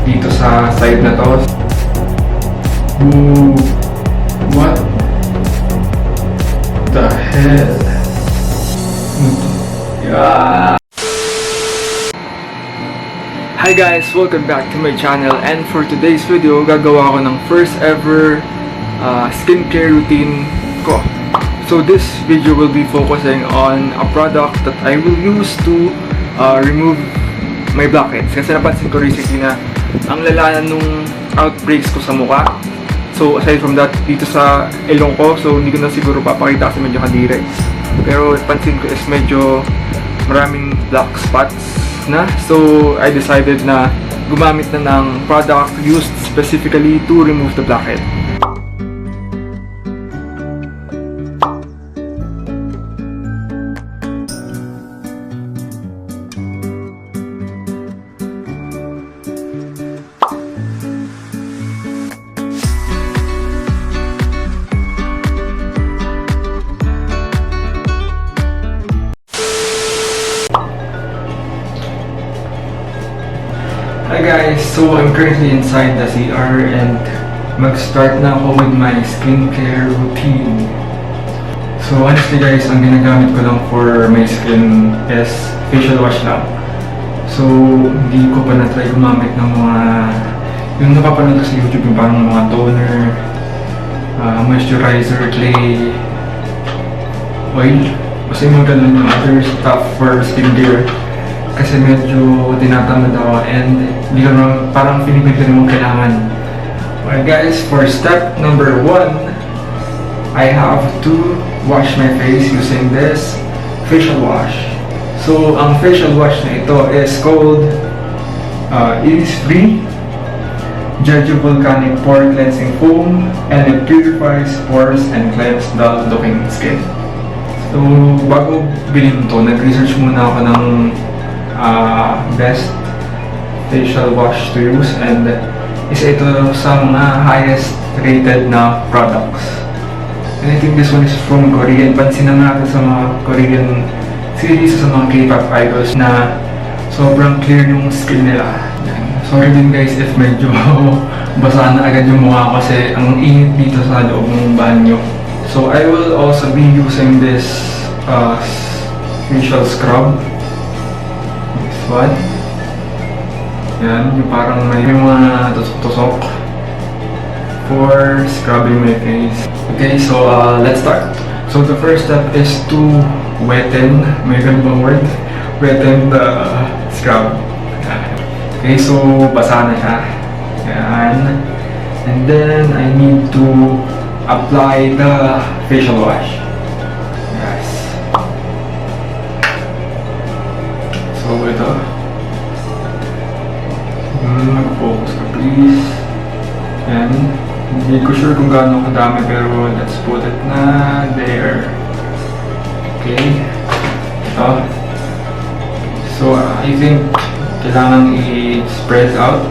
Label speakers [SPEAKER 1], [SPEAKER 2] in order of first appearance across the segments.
[SPEAKER 1] dito sa side na to. Ooh, what the hell? Yeah. Hi guys! Welcome back to my channel, and for today's video, gagawa ko ng first ever skincare routine ko. So this video will be focusing on a product that I will use to remove my blackheads. Kasi napansin ko recently na ang lala nung outbreaks ko sa mukha. So aside from that, dito sa ilong ko, so hindi ko na siguro papakita kasi medyo kadire. Pero pansin ko is medyo maraming black spots na. So I decided na gumamit na ng product used specifically to remove the blackhead. Hi guys! So I'm currently inside the CR and mag-start na ako with my skincare routine. So honestly guys, ang ginagamit ko lang for my skin is facial wash lang. So hindi ko pa na-try gumamit ng mga yung napapanood ko sa YouTube, yung parang mga toner, moisturizer, clay, oil, kasi mga ganun yung other stuff for skincare. Kasi medyo tinatamad ako and hindi ko naman, parang feeling ko naman kailangan. Well guys, for step number 1, I have to wash my face using this facial wash. So ang facial wash na ito is called Innisfree Jeju volcanic pore cleansing foam, and it purifies pores and cleanses dull-looking skin. So bago bilhin to, nag-research muna ako ng best facial wash to use, and isa ito sa mga highest rated na products. And I think this one is from Korean. Pansin na natin sa mga Korean series, sa mga K-pop idols na sobrang clear yung skin nila. Sorry din guys if medyo basa na agad yung mukha kasi ang init dito sa loob ng banyo. So I will also be using this facial scrub. What? Yan, yung parang may mga tusok-tusok for scrubbing my face. Okay, so let's start. So the first step is to wetten, may ganun bang word? Wetten the scrub. Okay, so basa na siya. Yan. And then I need to apply the facial wash. Yes. So ito, mag-focus ka please. Yan, hindi ko sure kung gaano kadami pero let's put it na there. Okay, ito. So I think kailangan i-spread out.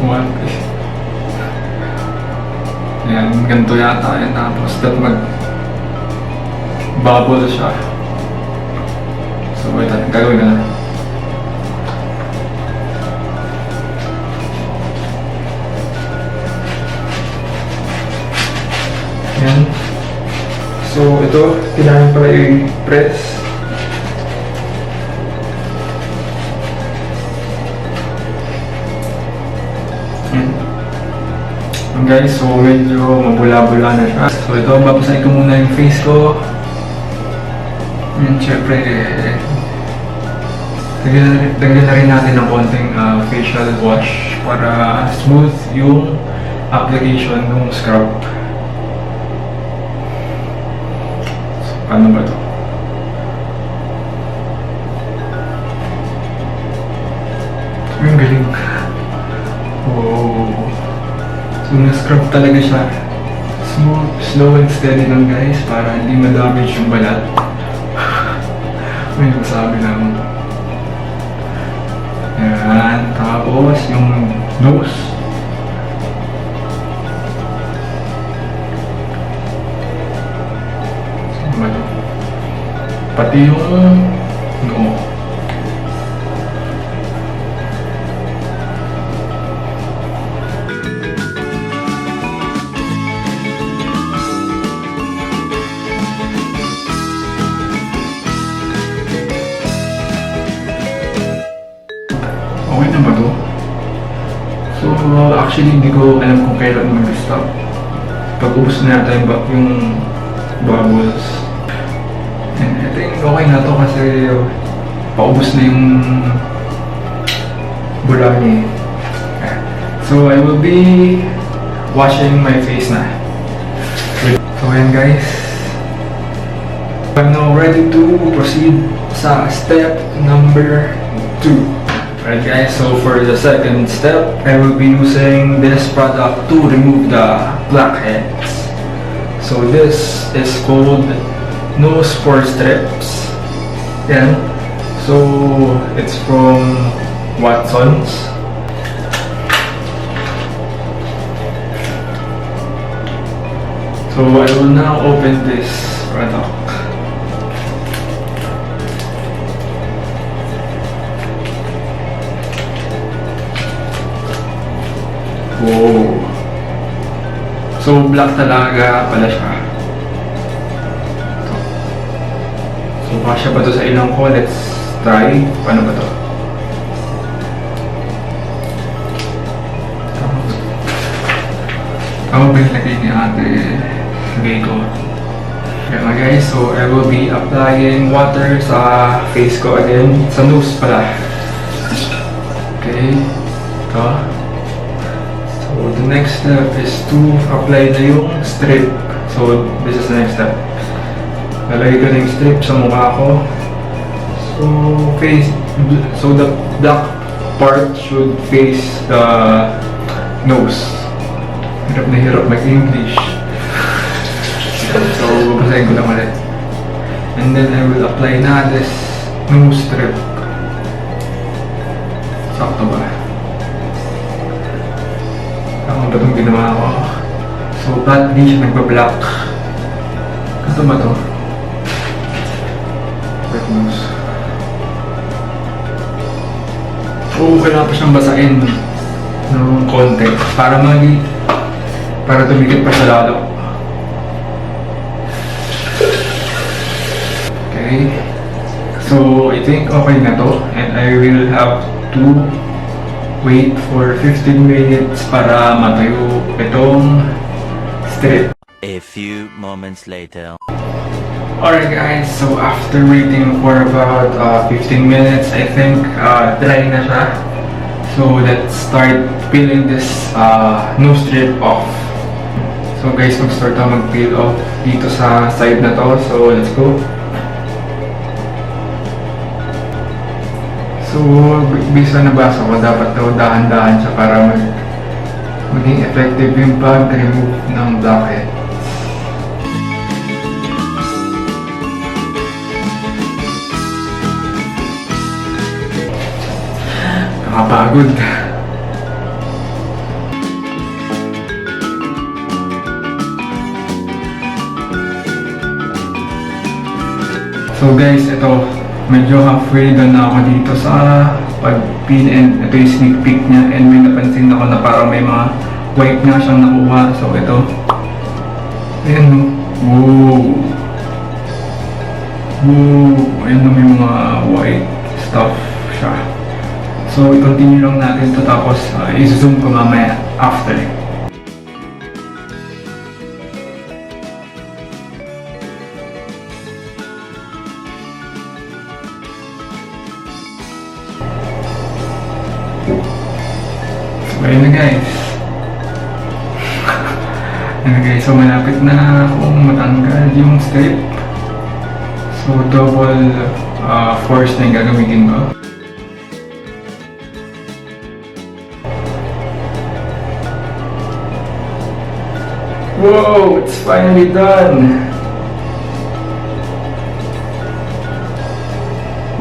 [SPEAKER 1] What? Yan, ganito yata yan, tapos that mag-bubble siya. So wait, gagawin ka na. Yan. So ito, kailangan pala i-press. Yan. Guys, so medyo mabula-bula na siya. So ito, babasahin ko muna yung face ko. Yan, syempre tagyan na rin natin ng konting facial wash para smooth yung application ng scrub. So, paano ba ito? Ang galing. Wow. So, na-scrub talaga siya. Smooth, slow and steady lang guys para hindi ma-damage yung balat. May nagsabi lang. Yan, tapos yung nose. Pati yung noo. actually hindi ko alam kung kailan mag-stop. Pag-ubos na natin yung bubbles. And I think okay na to kasi paubos na yung bula niya. So I will be washing my face na. So ayan guys, I'm now ready to proceed sa step number 2. Alright guys, so for the second step, I will be using this product to remove the blackheads. So this is called nose pore strips. Yan. So it's from Watson's. So I will now open this product. Wow. So black talaga pala siya. So kasya ba to sa ilong ko? Let's try. Paano ba to? Tama ba yung lagay ni ate? Lagay ko. Kaya nga guys, so I will be applying water sa face ko again. Sa nose pala. Okay. Ito. So the next step is to apply na yung strip. So this is the next step. Lalagay ko na yung strip sa mukha ko. So the black part should face the nose. Hirap na hirap mag-English. So babasahin ko lang ulit. And then I will apply na this nose strip. Sakto ba? Tama ba itong ginawa ko? So, ba't di siya nagpa-black? Ito ba ito? Wet nose. Oo, kailangan pa siyang basain ng konti para tumikit pa siya lalo. Okay. So, I think okay na to. And I will have to wait for 15 minutes para matayo itong strip.
[SPEAKER 2] A few moments later.
[SPEAKER 1] Alright guys, so after waiting for about 15 minutes, I think dry na siya. So let's start peeling this nose strip off. So guys, mag-start na mag-peel off dito sa side na to. So let's go. So, bisa nabasa ko, dapat daw dahan-dahan siya para maging effective yung pag-remove ng blackhead. Nakapagod. So guys, ito. Medyo halfway done na ako dito sa pag-peel and ito yung sneak peek niya and may napansin ako na parang may mga white nga siyang nakuha. So ito. Ayan no. Wow. Wow. Ayan no, may mga white stuff siya. So i-continue lang natin ito tapos i-zoom ko mamaya after. Ayun na guys. Ayun guys, so malapit na akong matanggal yung strip. So double force na yung gagamitin ko. Whoa! It's finally done!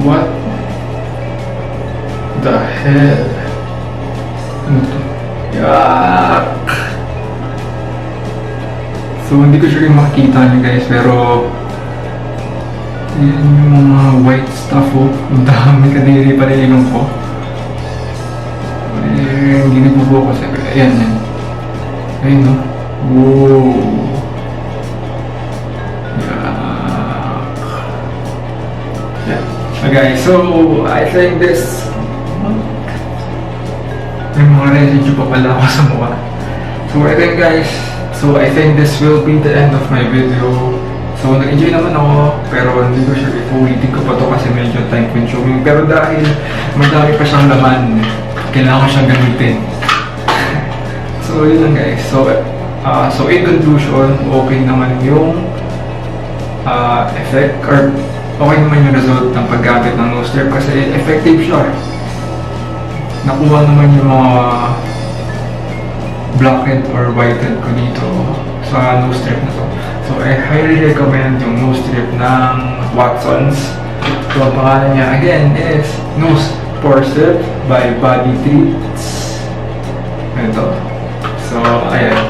[SPEAKER 1] What the hell? Ano to? Yak! So hindi ko sure yung makikita nyo guys, pero yan yung mga white stuff oh. Ang dami kaniri pa rin ilong ko. Hindi nagbubukas eh. Ayan yan. Ayun no? Whoa! Yak! Yeah. Okay, so I think this May mga residue pa pala ako sa mukha. So again guys, so I think this will be the end of my video. So nag-enjoy naman ako, pero hindi ko sure if ulitin ko pa to kasi medyo time consuming. Pero dahil madami pa siyang laman, kailangan ko siyang gamitin. So yun lang guys. So in conclusion, okay naman yung effect or okay naman yung result ng paggamit ng nose strip kasi effective siya. Nakuha naman yung mga blackhead or whitehead ko dito sa nose strip na to. So I highly recommend yung nose strip ng Watsons. So ang pangalan niya again is Nose Pore Strip by Body Treats. Ito. So ayan.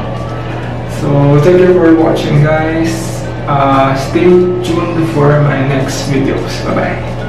[SPEAKER 1] So thank you for watching guys. Stay tuned for my next videos. Bye bye.